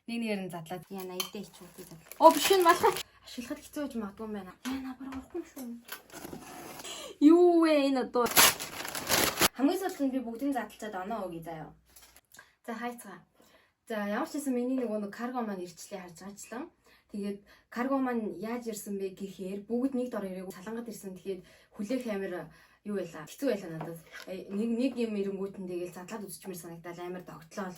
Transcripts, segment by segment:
Нэг нэгээр нь задлаад яна идэ ичүү тий. Оо биш энэ малхай. Ашиглахад хэцүү байж магадгүй юм байна. Яна бараг орохгүй юм шүү. Юу вэ энэ одоо? Хамгийн сүүлд би бүгдийг задлцаад оноо өгье заяа. За хайцгаа. За ямар ч гэсэн миний нэг карго маань ирчлээ харж байгаачлаа. Тэгээд карго маань яаж ирсэн бэ гэхээр бүгд нэг дор ирээгүй салангад ирсэн. Тэгээд хүлээх амир юу байлаа? Хэцүү байлаа надад. Нэг юм ирэнгүүт нь тэгээд задлаад үзчихмээр санагдал амир тогтлоо.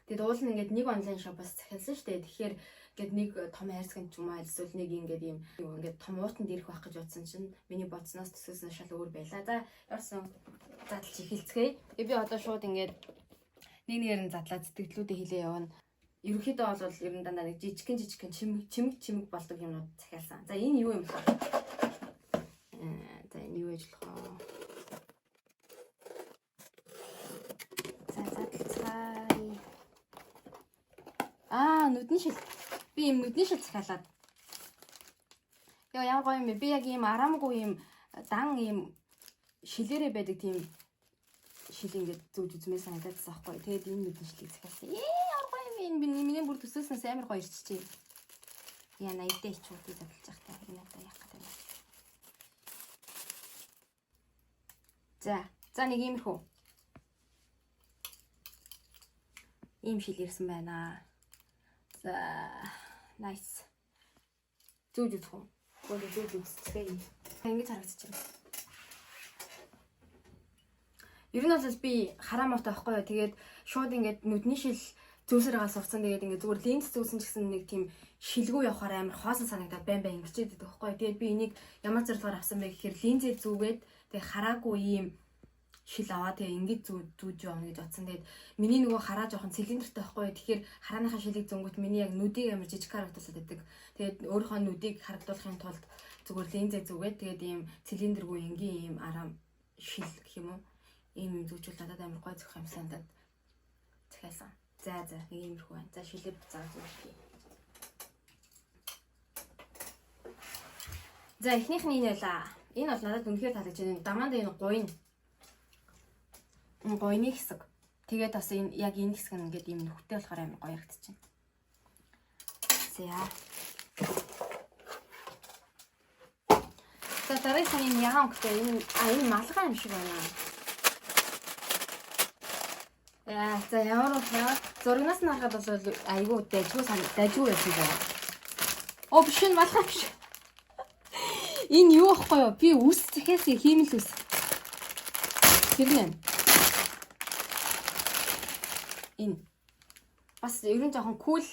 Тэгээд уул нь ингээд нэг онлайн шопоос захиалсан шүү дээ. Тэгэхээр ингээд нэг том хайрцагт ч юм уу эсвэл нэг ингээд юм ингээд том уутанд ирэх байх гэж бодсон чинь миний бодсноос төсөөснөө шал өөр байлаа. За явсан задлж эхэлцгээе. Тэгээд би одоо шууд ингээд нэг нэгээр нь задлаад сэтгэлдлүүдээ хийлээ явна. Ерөнхийдөө бол ер нь дандаа нэг жижигхэн чимэг болдог юмнууд захиалсан. За энэ юу юм бэ? За энэ юу гэж болох вэ? За задлцгаая. Нүдний шил. Би юм нүдний шил захиалаад. Яа ямар гоё юм бэ? Би яг ийм арамгүй ийм дан ийм шилээрээ байдаг тийм шил ингээд зүгж үзмээр санагдаад байгаа байхгүй. Тэгээд энэ нүдний шилийг захиалсан. Ямар гоё юм бэ? Миний бүр төсөөснөөс амар гоё ирчихжээ. Яна идэ ичүү тий задлж явах та. Энэ одоо яах гэдэг юм. За нэг иймэрхүү. Ийм шил ирсэн байна. За nice. Зүгж үзэх үү? Гол зүгж үзчихээ. Ингэж харагдчих юм. Ер нь бол би хараа муутай байхгүй юу. Тэгээд шууд ингээд нүдний шил зөөсөрөө сурцсан. Тэгээд ингээд зүгээр линз зөөсөн ч гэсэн нэг тийм шилгүү явахаар амар хоосон санагдаад байн ингэчээд байдаг байхгүй юу. Тэгээд би энийг ямар зорилгоор авсан бэ гэхээр линзээ зүгээд тэгээд хараагүй ийм шил аваа тэгээд ингэж зүүж явна гэж бодсон. Тэгээд миний нөгөө хараа жоохон цилиндртэй байхгүй юу. Тэгэхээр харааныхаа шилийг зөнгөт миний яг нүдийг амар жижиг харагдуулаад байдаг. Тэгээд өөрийнхөө нүдийг харагдуулахын тулд зүгээр линзээ зүгээд тэгээд ийм цилиндргүй энгийн ийм арам шил гэх юм уу. Ийм зүгжүүл надад амар гой зөх юм санагдаад захиалсан. За нэг иймэрхүү байна. За шилээ буцаа зүгхий. За эхнийх нь энэ байлаа. Энэ бол надад үнэхээр таалагдж байна. Дамаанд энэ гойн. Энэ гойны хэсэг. Тэгээд бас энэ яг энэ хэсэг нь ингээд ийм нүхтэй болохоор амар гоё харагдаж байна. За. За дараагийн энэ ягаан өнгөтэй энэ малгай юм шиг байна. За ямар зургнаас нь харахад бол айгүй дайггүй байсан байна. Оо биш энэ малгай биш. Энэ юу ахгүй юу? Би үс захиалсан хиймэл үс. Тэрнэ. Энэ бас ер нь жоохон кул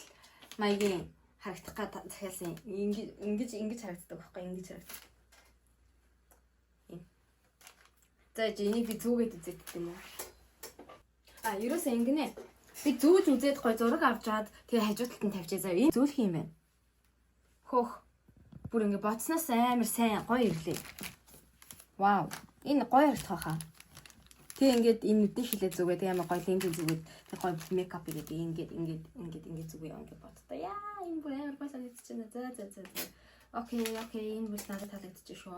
маягийн харагдах гад захиалсан. Ингэж харагддаг байхгүй ингэж харагддаг. Энэ. За энийг би зүгээд үзээд гэдэг юм уу? Ерөөсөө ингэнэ. Би зүүж үзээд гой зураг авчаад тэгээ хажуу талд нь тавьчихъя заа. Энэ зөөлх юм байна. Хөөх. Бүр ингэ бодсноос амар сайн гоё ирлээ. Вау. Энэ гоё харагдах хаа. Тэгээ ингээд энэ нүдний шилээ зүгээд амар гоё линз зүгээд тэгээ гоё мейкап хийгээд ингээд зүгээ ингээд боддоо. Яа, энэ бүр амар гоё санагдаж байна. За. Окей, энэ бүр надад таалагдчих шүү.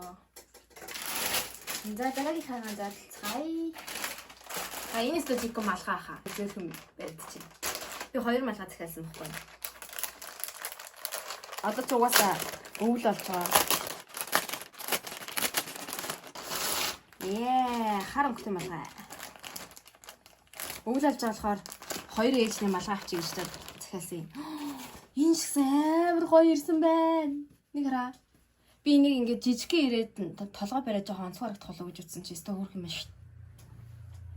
За дараагийн хаан задлцгаая. Энэс л жиг малгай хаа. Зөөх юм байд чи. Би хоёр малгай захиалсан байхгүй. Одоо ч угаасаа өвөл болж байгаа. Хар өнгөтэй малгай. Өвөл болж байгаа болохоор хоёр ээлжний малгай авчиг гэж захиалсан юм. Энэ шиг амар гоё ирсэн байна. Нэг хараа. Би энийг ингээд жижигхэн ирээд толгой бариад жоохон онцгой харагдах болов гэж утсан чи өстө хөөрх юм шүү.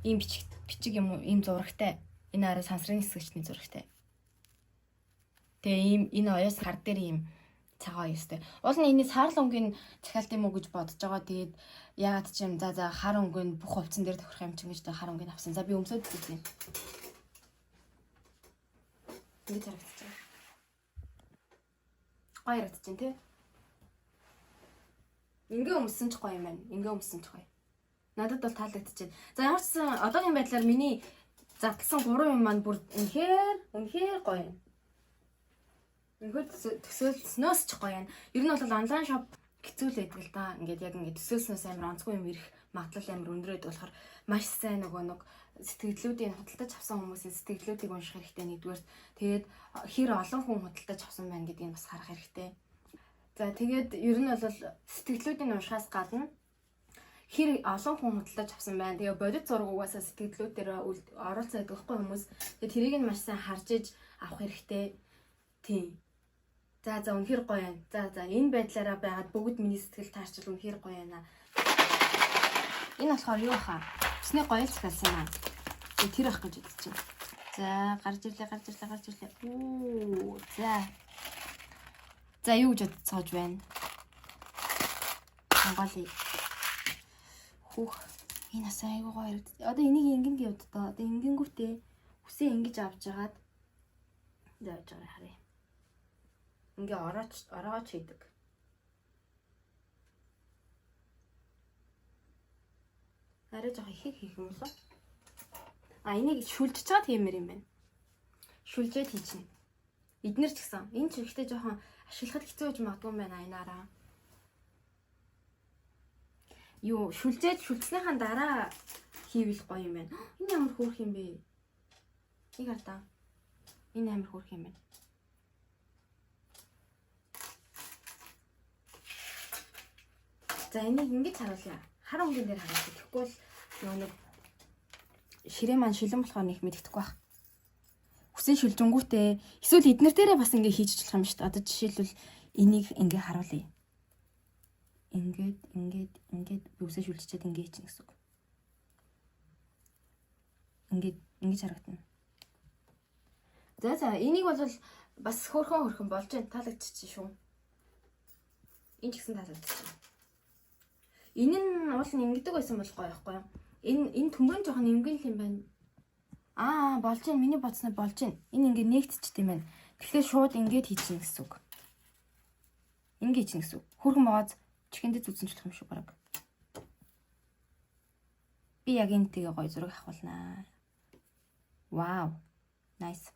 Ийм бичиг юм уу? Ийм зурагтай. Энэ арай сансрын хэсэгчний зурагтай. Тэгээ энэ оёс хар дээр ийм цагаан оёстой. Уул нь энэ саарл өнгийн захиалт юм уу гэж бодож байгаа. Тэгээд яагаад ч юм за хар өнгийн бүх хувцсан дээр тохирох юм чинь гэж хар өнгийн авсан. За би өмсөд үзье. Ингэ харагдаж байна. Гоё харагдаж байна тий. Ингээ өмссөн ч гоё юм байна. Ингээ өмссөн ч гоё. Надад бол таалагдчихэв. За ямар ч сан одоогийн байдлаар миний задлсан 3 юм маань бүр үнэхээр гоё юм. Үнэхээр төсөөлснөөс ч гоё юм. Ер нь бол онлайн шоп хэцүү л байдаг л да. Ингээд яг ингээд төсөөлснөөс амар онцгүй юм ирэх магадлал амар өндөр байдаг болохоор маш сайн нөгөө нэг сэтгэлдлүүдийн худалдаж авсан хүмүүсийн сэтгэлдлүүдийг унших хэрэгтэй нэгдүгээр. Тэгээд хэр олон хүн худалдаж авсан байна гэдгийг бас харах хэрэгтэй. За тэгээд ер нь бол сэтгэлдлүүдийн уншихаас гадна хэр олон хүн худалдаж авсан байна. Тэгээ бодит зураг угаасаа сэтгэлдлүүд дээр оролцоод өгөхгүй хүмүүс. Тэгээд тэрийг нь маш сайн харж иж авах хэрэгтэй. Тийм. За үнэхэр гоё юм. За энэ байдлаараа байгаад бүгд миний сэтгэл таарчил үнэхэр гоё юм аа. Энэ болохоор юу хаа? Усны гоё захиалсан юм аа. Тэр ах гэж үзэж байна. За гарч ирлээ. Оо за. За юу гэж бодцоож байна? Монголыг. Хүүх. Энэ асаа айгуу гоё харагдав. Одоо энийг ингэн гээд одоо ингэнгүүтээ үсээ ингэж авч жагаад зааж байгаа харъя. Ингээ ороогооч хийдэг. Арай жоох хийх юм лөө. Энийг шүлжиж байгаа тиймэр юм байна. Шүлжээд хийчихнэ. Эднэр ч гэсэн энэ ч ихтэй жоохон ашиглахад хэцүү гэж магадгүй юм байна энаараа. Юу шүлжснийхаа дараа хийвэл гоё юм байна. Энэ ямар хөөрх юм бэ? Нэг хардаа. Энэ амар хөөрх юм байна. За энийг ингэж харуулъя. Хар өнгөн дээр харуулъя. Тэгэхгүй бол нэг ширээ маань шилэн болохоор нэг мэддэхгүй байх. Хүсэн шүлжэнгүүтээ эсвэл эднэр дээрээ бас ингэ хийж болох юм шүү дээ. Одоо жишээлбэл энийг ингэ харуулъя. Ингээд үсээ шүлжчихэд ингэ хийчихнэ гэсэн үг. Ингэж харагдана. За энийг бол бас хөөрхөн болж байна. Таалагдчих шүү. Энэ ч гэсэн таалагдчих. Энэ нь уул нь ингэдэг байсан бол гоё байхгүй юу? Энэ төмбөн жоохон эмгэн юм байна. Болж байна. Миний бодсноо болж байна. Энэ ингэ нэгтчихдээ юм байна. Тэгэхээр шууд ингэж хийчихнэ гэсэн үг. Ингэж хийчихнэ гэсэн үг. Хөрхөн бооз чихэндээ зүтсэнчлэх юм шүү баг. Би яг энтэйгээ гоё зураг авахулнаа. Вау. Nice.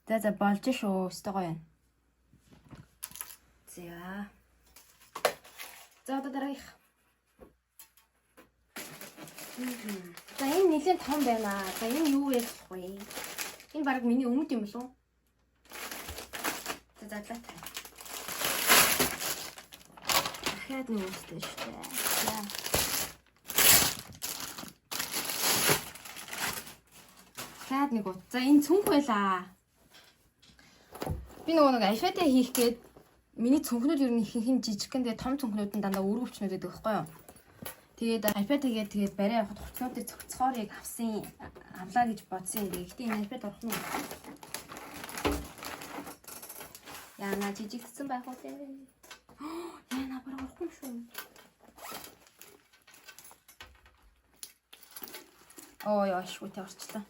За болж шүү. Өстой гоё байна. За одоо дараагийнх. За энэ нэлээд том байна. За энэ юу вэ болох вэ? Энэ баг миний өмнөд юм болов уу? За задлаа. Дахиад нэг үстэй шүү дээ. Дахиад нэг ут. За энэ цүнх байлаа. Би нөгөө нэг альфатай хийх гээд миний цүнхнүүд ер нь ихэнх жижигхэн тэгээ том цүнхнүүд нь дандаа өргөвчнүүд байдаг байхгүй юу? Тэгээд iPad тэгээд барай явахад хувцснуудыг цогцохоорыг авлаа гэж бодсон юм. Гэхдээ энэ iPad орох нь яна жижигдсэн байх уу те. Яна бараг орохгүй шүү. Яа шүүтэй орчлоо.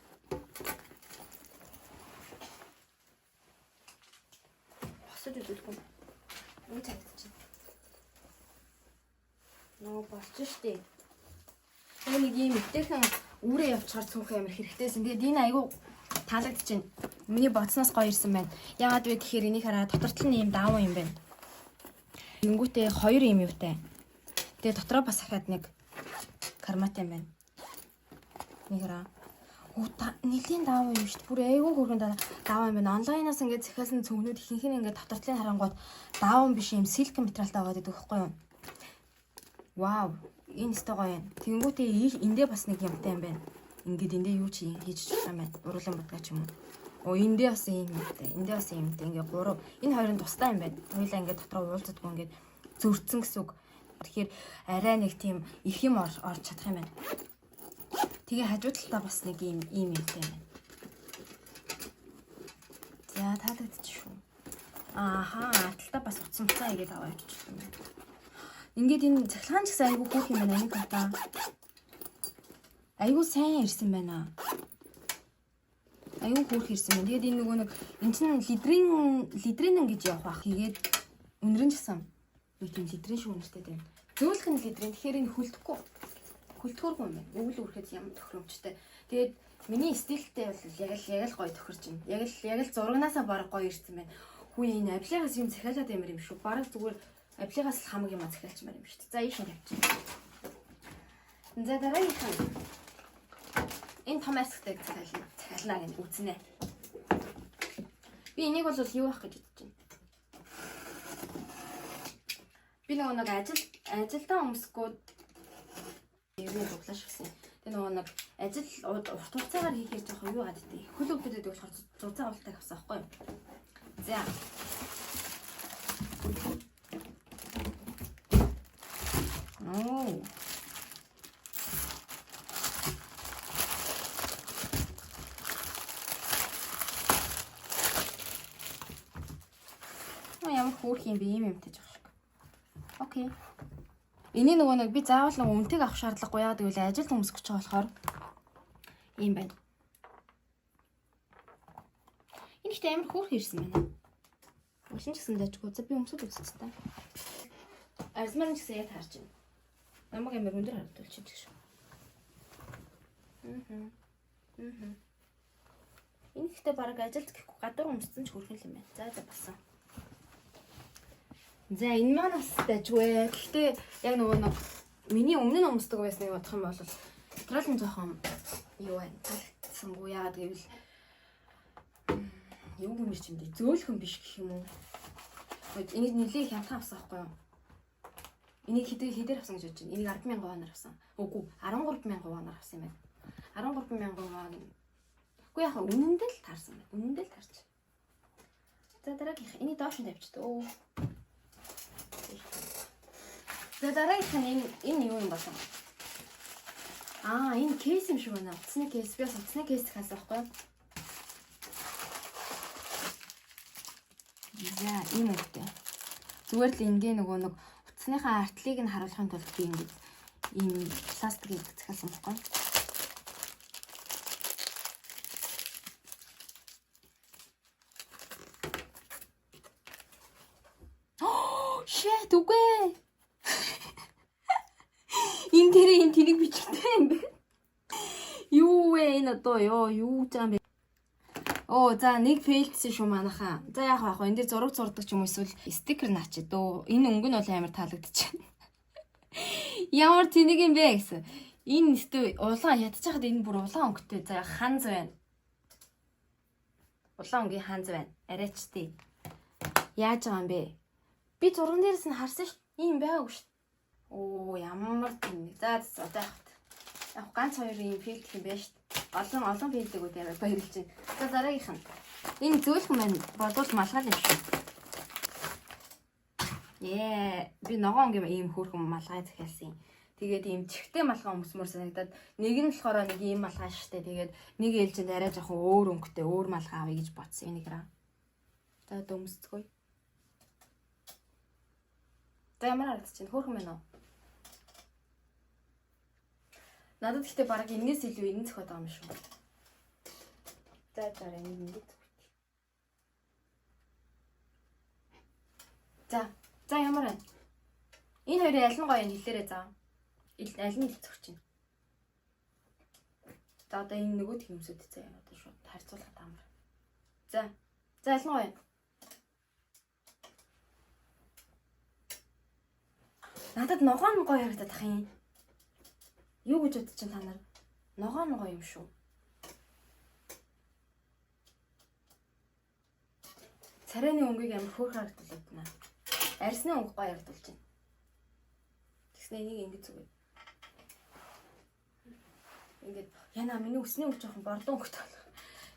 Босож үзүүлэхгүй. Үгүй цагдчих. Болчих штеп. Нэг юм итэхэн үрээ явчихаар цүнх амар хэрэгтэйсэн. Тэгээд энэ айгу таалагдчихэв. Миний бодсноос гоё ирсэн байна. Яагаад вэ гэхээр энийг хараа дотортол нь юм даавуу юм байна. Тэнгүүтээ хоёр юм юутай. Тэгээд дотроо бас ахаад нэг карматай юм байна. Энийг хараа. Нилийн даавуу юм шүү дээ. Бүр айгу хөргөн даавуу юм байна. Онлайнаас ингээд захиалсан цүнхнүүд ихэнх нь ингээд дотортлын харангууд даавуу биш юм силк материалтай байгаа гэдэг байхгүй юу? Вау, энэ өстой гоё юм. Тэнгүүтээ эндээ бас нэг юмтай юм байна. Ингээд эндээ юу ч хийж болох юм байна. Уруулан бодгаа ч юм уу. Эндээ бас юм юмтай. Эндээ бас юм юмтай. Ингээд гурав. Энэ хоёрын тустай юм байна. Хоёулаа ингээд дотроо уулздаггүй ингээд зөрцсөн гэсэн үг. Тэгэхээр арай нэг тийм их юм орж чадах юм байна. Тэгээ хажуу талдаа бас нэг юм юмтай байна. За таалагдчих шүү. Талдаа бас утсан буцаа игээд аваа явчих юм байна. Ингээд энэ цахилгаан ч гэсэн айгүй хөөх юм байна. Энийг хатаа. Айгүй сайн ирсэн байна. Айгүй хөөх ирсэн байна. Тэгээд энэ нөгөө нэг энэ чинь лидрин гэж явах байх. Тэгээд өнөр нь ч гэсэн нэг тийм лидрин шүү нэртэй байна. Зөөлх нь лидрин. Тэгэхээр энэ хөлдөхгүй. Хөлтөхөргүй юм байна. Өвөл үрхэд ямар тохиромжтой. Тэгээд миний стилтэй бол яг л гоё тохирч байна. Яг л зурагнаасаа бараг гоё ирсэн байна. Хүү энэ авлигаас юм захиалаад юм шүү. Бараг зүгээр авлигаас л хамаг юм захиалчмаар юм шүү дээ. За ийш нь тавьчих. За дараагийнх нь. Энэ том айсгтай захиалнаа гэнэ үзнэ. Би энийг бол юу авах гэж бодож байна. Би нэг ажилдаа өмсгөө юу дуглааш гэсэн. Тэгээ нэг ажил урт хугацаагаар хийхээр жоохон юу гадтай. Хөл өвдөдөд болохоор зузаан уултаа авсан байхгүй юу? За. Ямар хөөх юм бэ? Ийм юмтай жоох шиг. Окей. Эний нөгөө нэг би заавал нэг үнэтэйг авах шаардлагагүй яа гэвэл ажилд өмсөх гэж болохоор ийм байна. Энэ ихтэй амар хөөх ирсэн байна. Улин ч гэсэн дайггүй. За би өмсөд үзсэн та. Арзмаар ч гэсэн яг харж байна. Намайг амар өндөр харагдуулж байна гэж. Энэ ихтэй бараг ажилд гэхгүй гадуур өмссөн ч хөрхөн юм байна. За болсон. За энэ маань бас дайггүй. Гэхдээ яг нөгөө нэг миний өмнө нь өмсдөг байсныг бодох юм бол материал нь жоохон юу байна. Талцсангүй яагаад гэвэл юу юм биш юм дий. Зөөлхөн биш гэх юм уу. Энийг нэлээд хямдхан авсан байхгүй юу? Энийг хэдээр авсан гэж бодож байна. Энийг 10,000 ванаар авсан. Үгүй 13,000 ванаар авсан юм байна. 13,000 ван. Үгүй яхаа үнэндээ л таарсан байна. Үнэндээ л таарч. За дараагийнх энийг доош нь тавьчихдаг. За дараагийнх нь энэ юу юм болсон? Энэ кейс юм шиг байна. Утасны кейс. Би бас утасны кейс хаасан байхгүй юу? За энэ үгтэй. Зүгээр л ингээ нөгөө нэг утасныхаа артлыг нь харуулахын тулд би ингээ ийм пластикийг захиалсан байхгүй юу? Shit, үгүй. Энэ тэрийг бичдэг юм бэ? Юу вэ энэ одоо юу заам бэ? За нэг фейлдсэн шүү манайхаа. За яг энэ дээр зураг зурдаг ч юм уу эсвэл стикер наачид дөө. Энэ өнгө нь бол амар таалагдчихэв. Ямар тэнэг юм бэ гэсэн. Энэ нэстэ улаан ядчихад энэ бүр улаан өнгөтэй. За ханз байна. Улаан өнгийн ханз байна. Арайчдээ. Яаж байгаа юм бэ? Би зурган дээрээс нь харсан шүү. Ийм байгаагүй шүү. Ямар тэнэг. За одоо яг ганц хоёр юм фейлд юм байна шүү. Олон фейлдэг үү амар баярлж байна. За дараагийнх нь. Энэ зөөлхөн маань бодвол малгай юм шүү. Би ногоон юм ийм хөөрхөн малгай захиалсан. Тэгээд ийм чихтэй малгай өмсмөр санагдаад нэг нь болохоор нэг ийм малгай штэ. Тэгээд нэг ээлжинд арай жоохон өөр өнгөтэй өөр малгай авъя гэж бодсон энийг раа. За дөмсцгөө. За ямар харагдаж байна? Хөөрхөн байна уу? Надад ихтэй бараг энэс илүү энэ зөхөд байгаа юм шүү. За энэ ингэ зүгт. За ямар байна? Энэ хоёрын аль нь гоё юм хэлээрэй заа. Аль нь хэлцэх чинь. За одоо энэ нөгөө тэмсүүд заа одоо шууд харьцуулах таамар. За аль нь гоё юм? Надад ногоон гоё харагдаад ах юм. Юу гэж бодож чинь та нар? Ногоон гоё юм шүү. Царайны өнгөийг амар хөөр харагдуулаад байна. Арьсны өнгө гоё харагдуулж байна. Тэгснэ энийг ингэж зүгэй. Ингээд яна миний өсний өнгө жоохон бордон өнгөтэй байна.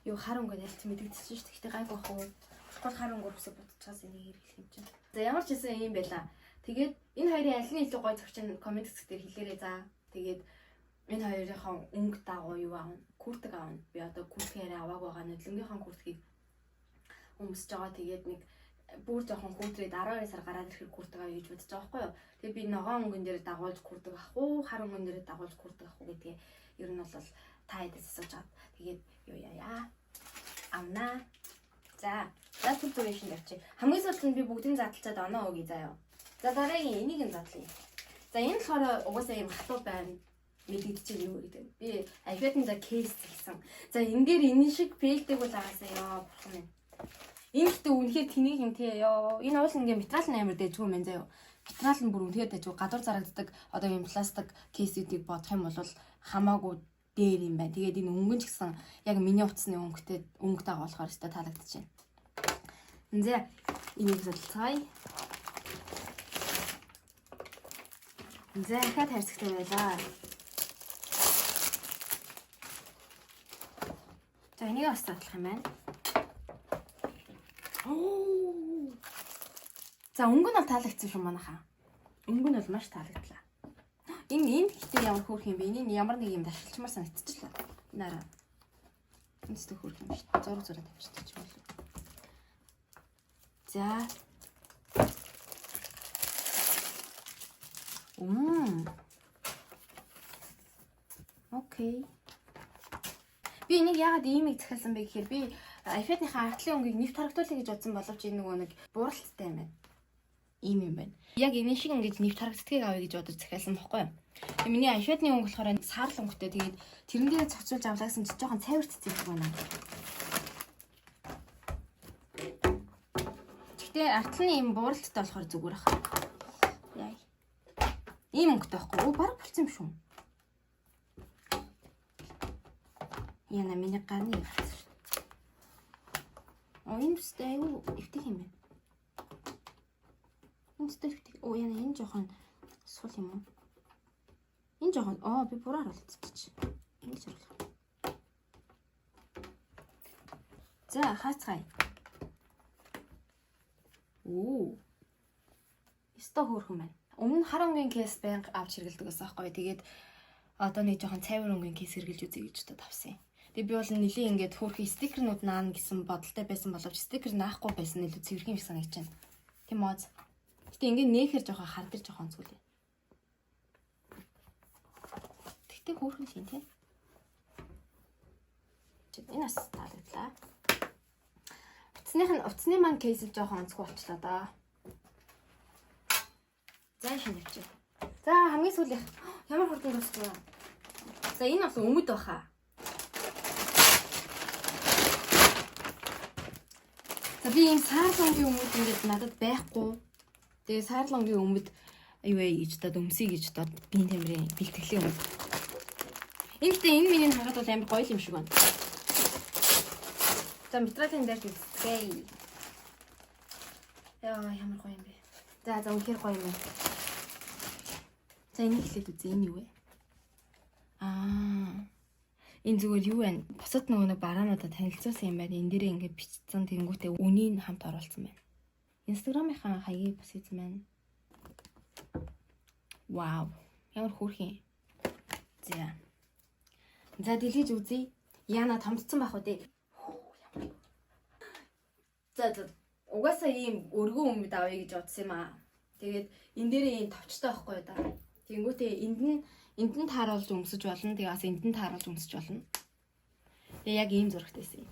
Юу хар өнгө нэлт мэдэгдсэн шүү дээ. Гэтэ гайг бах уу. Болохгүй хар өнгөөр үсэ бодчихоос энийг хэрэглэх юм чинь. За ямар ч хэсэн юм байла. Тэгээд энэ хоёрын аль нь илүү гоё зөгч нь комент хэсгээр хэлээрэй за. Тэгээд энэ хоёрынхаа өнгө дагуу юу аав? Куртэг аав. Би одоо куртгээр авааг байгаа нөлөнгийнхаа куртгийг өмсөж байгаа. Тэгээд нэг бүр жоохон хүүтрээд 12 сар гараад ирэхээр куртэг авъя гэж бодож байгаа байхгүй юу? Тэгээд би ногоон өнгөн дээр дагуулж куртэг авах уу, хар өнгөн дээр дагуулж куртэг авах уу гэдгээ ер нь бол та хэдээс асууж чад. Тэгээд юу яа. Амнаа. За түлтүрэшин явчих. Хамгийн сүүлд нь би бүгдийг задлчаад оноо өгье заяа. За дараагийн энийг нь задлая. За энэ болохоор угаасаа юм хатуу байна. Мэдэгдэж юу гэдэг. Би iPad-ын за кейс гэсэн. За энэ дээр энэ шиг фейлдэг бол агаасаа ёо бурхан минь. Энэ ихтэй үнэхээр тэнийг юм тий ёо. Энэ уул ингээ материал нь амар дэжгүй мэн заяа. Материал нь бүр үнэхээр дэжгүй. Гадуур зарагддаг одоо юм пластик кейсүүдийг бодох юм бол хамаагүй дээр юм байна. Тэгээд энэ өнгөн ч гэсэн яг миний утасны өнгөтэй болохоор өстой таалагдчихэв. За энийг судалцгаая. За дахиад хайрцагтай байлаа. За энийг бас задлах юм байна. За өнгө нь бол таалагдсан шүү манайхаа. Өнгө нь бол маш таалагдлаа. Энэ ихтэй ямар хөөрх юм бэ? Энэ ямар нэг юм ашиглчмаар санагдчихлаа. Наараа. Энэ ч хөөрх юм шүү. Зураг тавьчихчих юм байна. За. Окей. Би энийг яагаад иймийг захиалсан бэ гэхээр би iPad-ийнхаа артлын өнгийг нэвт харагдуулъя гэж бодсон боловч энэ нөгөө нэг бууралттай юм байна. Ийм юм байна. Яг энэ шиг ингэж нэвт харагддгийг авъя гэж бодож захиалсан бохгүй юу? Тэгээ миний iPad-ны өнгө болохоор саарл өнгөтэй. Тэгээд тэрэн дээр цогцолж авлаагсан ч жоохон цайварцсан юм байна. Гэхдээ артлын ийм бууралттай болохоор зүгээр ах. Яа. Ийм өнгөтэй байхгүй. Баг болцсон юм шүү. Яна миний гарны явсан. Энэ үстэй айгүй ихтэй юм байна. Энэ үстэй ихтэй. Яна энэ жоохон сул юм уу? Энэ жоохон би бураар болцчих. Ингэж оруулах. За хаацгаая. Өстой хөөрхөн байна. Өмнө хар өнгийн кейс байнга авч хэрэгэлдэг байсан байхгүй. Тэгээд одоо нэг жоохон цайвар өнгийн кейс хэрэгэлж үзье гэж тавьсан юм. Тэгээ би бол нэлийн ингээд хөөрхөн стикернүүд наана гэсэн бодолтой байсан боловч стикер наахгүй байсан илүү цэвэрхэн юм санагдаж байна. Тийм үү? Гэтэ ингээд нээхэр жоохон хардар жоохон зүлээ. Тэгтээ хөөрхөн шин тий. Энэ бас таалагдлаа. Утасны маань кейс жоохон онцгой болчлаа да. За шинэ авчи. За хамгийн сүүлийнх ямар хурдан дуусчих вэ? За энэ бас өмд баха. За би ийм саарлонгийн өмд ингээд надад байхгүй. Тэгээ саарлонгийн өмд юу вэ гэж дод өмсөе гэж дод биеийн тамирын бэлтгэлийн өмд. Энэ миний хараад бол амар гоё юм шиг байна. За материалын дээр үзье. Яа ямар гоё юм бэ. За үнэхээр гоё юм байна. За энийг хэлээд үзье. Энэ юу вэ? Энэ зүгээр юу вэ? Бусад нөгөө бараануудаа танилцуулсан юм байна. Энэ дээрээ ингээд бичсэн тэнгүүтээ үнийг хамт оруулсан байна. Инстаграмынхаа хаягийг бас хийсэн байна. Вау. Ямар хөөрхөн. За дэлгэж үзье. Яна томцсон байх үү? За угаасаа ийм өргөн өмд авъя гэж бодсон юм аа. Тэгээд энэ дээрээ ийм товчтой байхгүй юу да. Тэнгүүтээ энд нь тааруулж өмсөж болно. Тэгээ бас энд нь тааруулж өмсөж болно. Тэгээ яг ийм зурагтайсэн юм.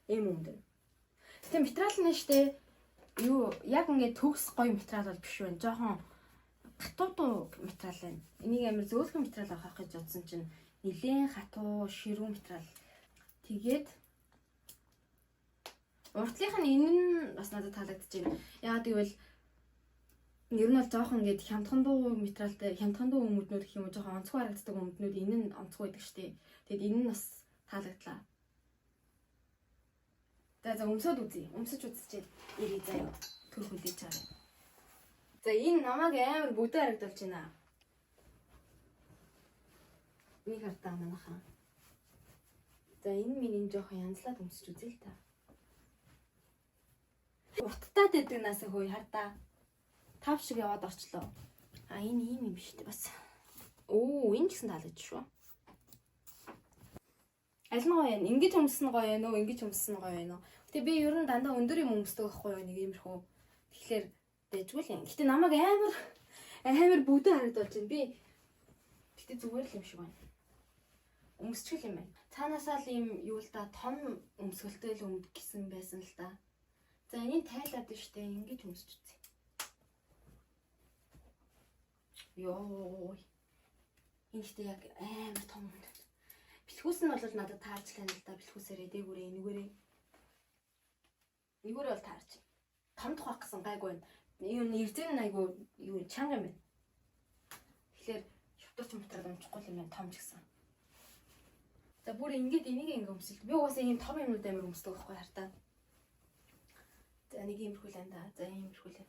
Ийм өмд. Гэтэ материал нь штэ юу яг ингээд төгс гоё материал бол биш байна. Жохон хатуу материал байна. Энийг амар зөөлхөн материал авах гэж бодсон чинь нэлээд хатуу ширүүн материал. Тэгээд уртлынх нь энэ нь бас надад таалагдчихэв. Яагаад гэвэл ер нь бол жоохон ингээд хямдхан дуу материалтай хямдхан дуу өмднүүд гэх юм уу жоохон онцгой харагддаг өмднүүд энэ нь онцгой байдаг штеп. Тэгэд энэ нь бас таалагдлаа. За өмсөд үзье. Өмсөж үзчихээ ирээ заяа. Төрх үлээж чараа. За энэ намайг амар бүдэ харагдуулж байна. Нэг хартаа манайхаа. За энэ миний жоохон янзлаад өмсөж үзье л та. Урттаад байдаг насаа хөөе хардаа. Тав шиг яваад орчлоо. Энэ ийм юм биш үү бас. Энэ ч гэсэн таалагдчих шүү. Аль нь гоё юм? Ингэж өмсөн гоё юм уу? Ингэж өмсөн гоё юм уу? Гэтэ би ер нь дандаа өндөр юм өмсдөг байхгүй юу? Нэг иймэрхүү. Тэгэхээр дэжгүй л юм. Гэтэ намайг амар бүдэ харагдуулж байна. Би гэтэ зүгээр л юм шиг байна. Өмсчих юм байна. Цаанаасаа л ийм юу л да том өмсгөлтэй л өмд гисэн байсан л да. За энийг тайлаад штэ ингэж өмсч үзье. Йоо. Энэ ихтэй яг амар том юм. Бэлхүүс нь бол надад таарчлаа л да. Бэлхүүсээрээ дээгүүрээ энэгээрээ. Энэгээрээ бол таарч. Том тухайх гэсэн гайгүй байна. Энэ эрдэн айгу юу чанга юм байна. Тэгэхээр Дууч материал өмчихгүй юм байна. Том ч гэсэн. За бүр ингэж энийг өмсөл. Би угаасаа ийм том юмнууд амар өмсдөг байхгүй хартаа. За нэг иймэрхүү л анда. За иймэрхүү л.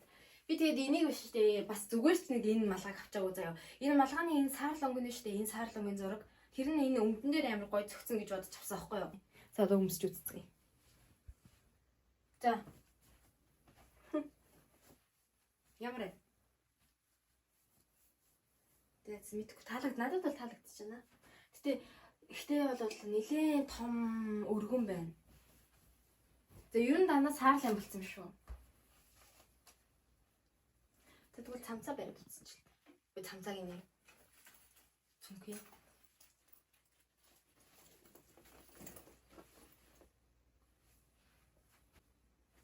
Би тэгээд энийг биш штэ бас зүгээр ч нэг энэ малгайг авчаагүй заяа. Энэ малгайны энэ саар лонгон нь штэ энэ саар лонгийн зураг. Тэр нь энэ өмдөн дээр амар гоё цогцсон гэж бодож авсан байхгүй юу? За одоо өмсч үзцгээе. За. Ямар вэ? Тэгээд мэдгүй надад бол таалагдчихна. Гэтэ ихтэй бол нэлээд том өргөн байна. За ер нь дандаа саар л юм болсон шүү. Тэгвэл цамцаа бариад үзсэн ч л. Би цамцааг нэг цүнхий.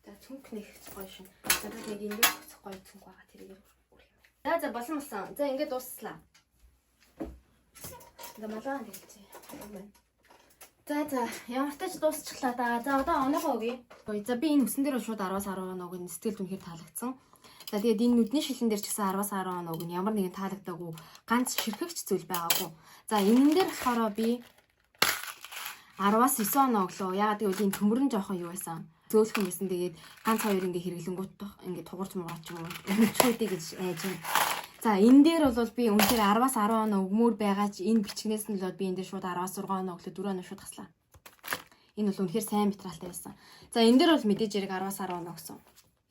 За цүнх нэг гоё шин. Надад нэг ингэ гоё цүнх байгаа тэрийг үрэх юм. За болсон. За ингэ дусслаа. За малгай хэлчихье. За ямар ч тач дуусчихлаа да. За одоо оноогоо өгье. За би энэ өсөн дээр шууд 10-аас 10 оноог нь сэтгэл үнэхээр таалагдсан. За тэгээд энэ нүдний шилэн дээр ч гэсэн 10-аас 10 оноог нь ямар нэгэн таалагдаагүй ганц ширхэгч зүйл байгаагүй. За энэн дээр болохоор би 10-аас 9 оноог лөө. Ягаад гэвэл энэ төмөрн жоохон юу байсан. Зөөлхөн байсан. Тэгээд ганц хоёр ингээ хэрэглэнгүүт ингээ тугарч муугач юм уу. Чүүдээ гэж айж байна. За энэ дээр бол би үнэхээр 10-аас 10 оноо өгмөр байгаа ч энэ бичгнээс нь л би энэ дээр шууд 10-аас 6 оноо өглөө 4 оноо шууд таслаа. Энэ бол үнэхээр сайн материалтай байсан. За энэ дээр бол мэдээж яриг 10-аас 10 оноо өгсөн.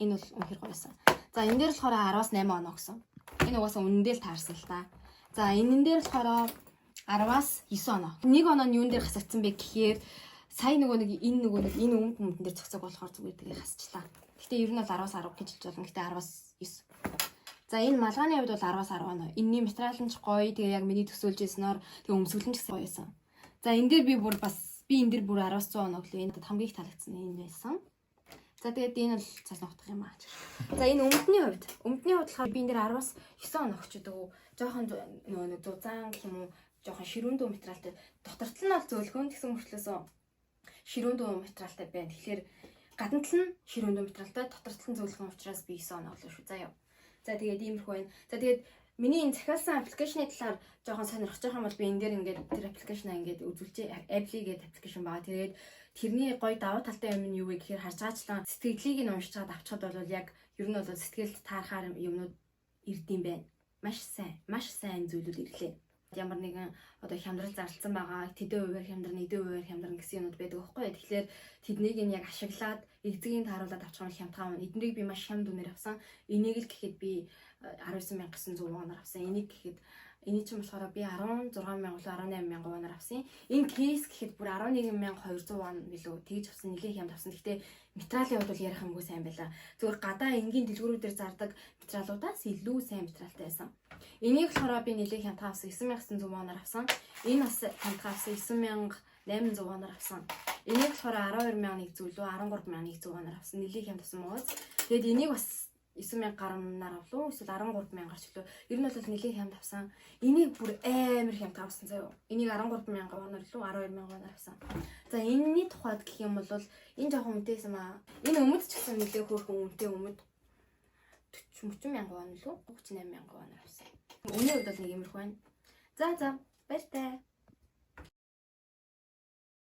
Энэ бол үнэхээр гоё байсан. За энэ дээр болохоор 10-аас 8 оноо өгсөн. Энэ угаасаа үнэндээ л таарсан л та. За энэ дээр болохоор 10-аас 9 оноо. Нэг оноо нь юун дээр хасагдсан бэ гэхээр сая нөгөө нэг энэ өмд дээр цогцог болохоор зүгээр тэгээ хасчлаа. Гэтэ ер нь бол 10-аас 10 гэж хэлж болно. Гэтэ 10-аас 9. За энэ малгайны хувьд бол 10-аас 10 оноо. Энэний материал нь ч гоё. Тэгээ яг миний төсөөлжсэнээр тэгээ өмсгөл нь ч гэсэн гоё байсан. За энэ дээр би энэ дээр бүр 10-аас 100 оноо өглөө. Энд хамгийн их таалагдсан энэ байсан. За тэгээд энэ бол цаас ногдох юм аа. За энэ өмдний хувьд болохоор би энэ дээр 10-аас 9 оноо өгчдөг. Жохон нөгөө нэг зузаан гэх юм уу, жохон ширүүн дүү материалтай. Дотор тал нь бол зөөлхөн гэсэн мөрчлөөсөө ширүүн дүү материалтай байна. Тэгэхээр гадна тал нь ширүүн дүү материалтай, дотор тал нь зөөлхөн учраас би 9 оноо өглөө шүү. Заяа. За тэгээд иймэрхүү байна. За тэгээд миний энэ захиалсан аппликейшны талаар жоохон сонирхож байгаа юм бол би энэ дээр ингээд тэр аппликейшнаа ингээд үзүүлж Apply гэдэг аппликейшн байгаа. Тэгээд тэрний гоё давуу талтай юм нь юу вэ гэхээр харж байгаачлан сэтгэлийг нь уншиж чад авчихад бол яг ер нь бол сэтгэлд таарахаар юмнууд ирдэм байна. Маш сайн зүйлүүд ирлээ. Ямар нэгэн одоо хямдрал зарлцсан байгаа тэдэн хувиар хямдрал, нэгдэн хувиар хямдрал гэсэн юмуд байдаг байхгүй. Тэгэхээр тэднийг нь яг ашиглаад эцгийн тааруулаад авчих юм хямдхан. Эднийг би маш хямд үнээр авсан. Энийг л гэхэд би 19,900 оноор авсан. Энийг гэхэд эний чинь болохоор би 16,000 18,000 оноор авсан. Энэ кейс гэхэд бүр 11,200 вон билүү тэгж авсан. Нэлээд хямд авсан. Гэхдээ материалын хувьд бол ярих юмгүй сайн байла. Зүгээр гадаа энгийн дэлгүүрүүдээр зардаг материалуудаас илүү сайн материалтай байсан. Энийг болохоор би нэлээд хямдхан авсан. 9,900 оноор авсан. Энэ бас хямдхан авсан. 9,800 оноор авсан. Энийг болохоор 12,100 лөө 13,100 оноор авсан. Нэлээд хямд авсан мууз. Тэгээд энийг бас 9,000 гаруйнаар авлаа. Эсвэл 13,000 гарч өглөө. Ер нь бол нэлээд хямд авсан. Энийг бүр амар хямд авсан заяа. Энийг 13,000 оноор лөө 12,000 оноор авсан. За энэний тухайд гэх юм бол энэ жоохон үнэтэйсэн маа. Энэ өмд ч гэсэн нэлээд хөөрхөн үнэтэй өмд. 30,000 вон лөө 38,000 оноор авсан. Өнөө үед бол нэг юмрх байна. За баяртай.